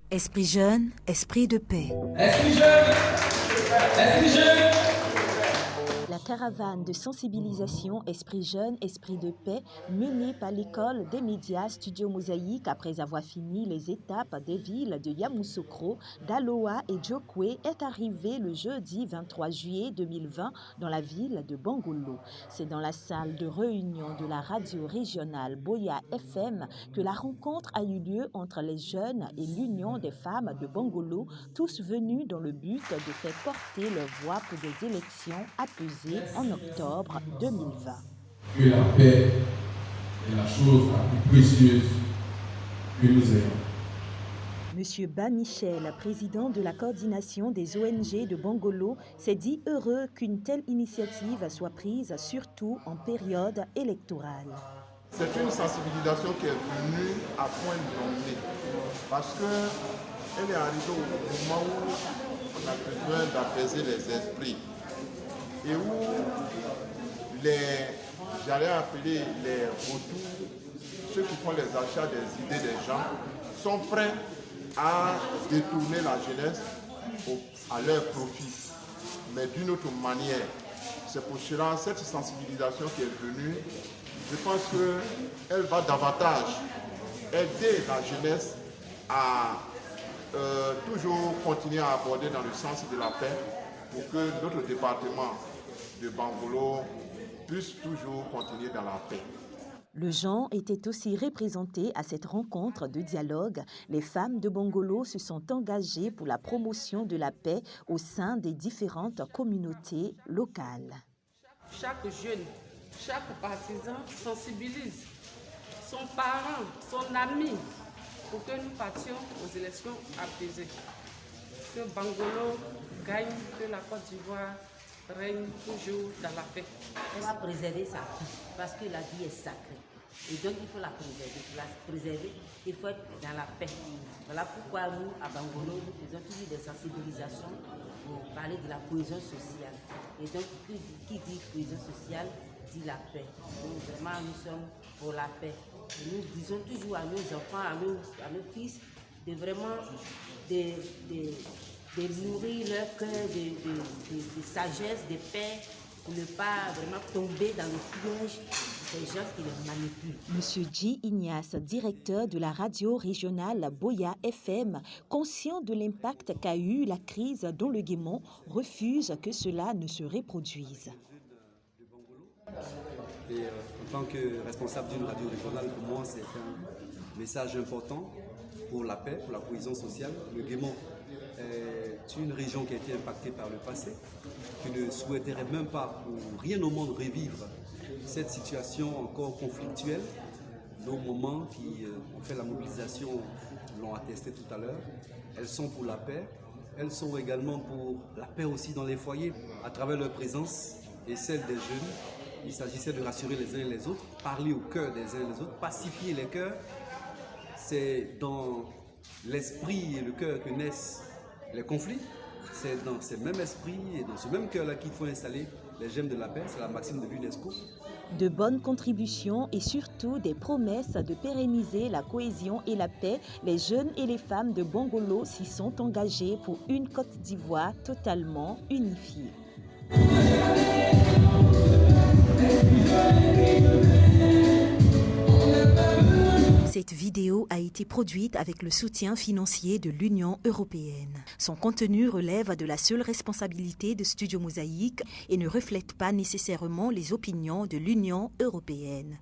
Esprit jeune, esprit de paix. Esprit jeune, esprit jeune. La caravane de sensibilisation Esprit jeune, esprit de paix menée par l'école des médias Studio Mosaïque après avoir fini les étapes des villes de Yamoussoukro, d'Aloa et Djokwe est arrivée le jeudi 23 juillet 2020 dans la ville de Bangolo. C'est dans la salle de réunion de la radio régionale Boya FM que la rencontre a eu lieu entre les jeunes et l'Union des femmes de Bangolo, tous venus dans le but de faire porter leur voix pour des élections apaisées en octobre 2020. Que la paix est la chose la plus précieuse que nous ayons. Monsieur Ba Michel, président de la coordination des ONG de Bangolo, s'est dit heureux qu'une telle initiative soit prise, surtout en période électorale. C'est une sensibilisation qui est venue à point nommé parce qu'elle est arrivée au moment où on a besoin d'apaiser les esprits et où j'allais appeler les retours, ceux qui font les achats des idées des gens, sont prêts à détourner la jeunesse à leur profit, mais d'une autre manière. C'est pour cela cette sensibilisation qui est venue, je pense qu'elle va davantage aider la jeunesse à toujours continuer à aborder dans le sens de la paix pour que notre département de Bangolo puisse toujours continuer dans la paix. Le genre était aussi représenté à cette rencontre de dialogue. Les femmes de Bangolo se sont engagées pour la promotion de la paix au sein des différentes communautés locales. Chaque jeune, chaque partisan sensibilise son parent, son ami, pour que nous partions aux élections apaisées. Que Bangolo gagne, que la Côte d'Ivoire règne toujours dans la paix. On va préserver ça, parce que la vie est sacrée. Et donc il faut la préserver. Pour la préserver, il faut être dans la paix. Voilà pourquoi nous, à Bangolo, nous faisons toujours des sensibilisations pour parler de la cohésion sociale. Et donc, qui dit cohésion sociale, dit la paix. Donc vraiment, nous sommes pour la paix. Et nous disons toujours à nos enfants, à nos fils, de vraiment de nourrir leur cœur de sagesse, de paix, pour ne pas vraiment tomber dans le piège de ces gens qui les manipulent. Monsieur G. Ignace, directeur de la radio régionale Boya FM, conscient de l'impact qu'a eu la crise dans le Guémon, refuse que cela ne se reproduise. Et en tant que responsable d'une radio régionale, pour moi, c'est un message important pour la paix, pour la cohésion sociale. Le Guémon est une région qui a été impactée par le passé, qui ne souhaiterait même pas pour rien au monde revivre cette situation encore conflictuelle. Nos mamans qui ont fait la mobilisation l'ont attesté tout à l'heure. Elles sont pour la paix. Elles sont également pour la paix aussi dans les foyers, à travers leur présence et celle des jeunes. Il s'agissait de rassurer les uns et les autres, parler au cœur des uns et des autres, pacifier les cœurs. C'est dans l'esprit et le cœur que naissent les conflits. C'est dans ce même esprit et dans ce même cœur-là qu'il faut installer les gemmes de la paix. C'est la maxime de l'UNESCO. De bonnes contributions et surtout des promesses de pérenniser la cohésion et la paix, les jeunes et les femmes de Bangolo s'y sont engagés pour une Côte d'Ivoire totalement unifiée. Cette vidéo a été produite avec le soutien financier de l'Union européenne. Son contenu relève de la seule responsabilité de Studio Mosaïque et ne reflète pas nécessairement les opinions de l'Union européenne.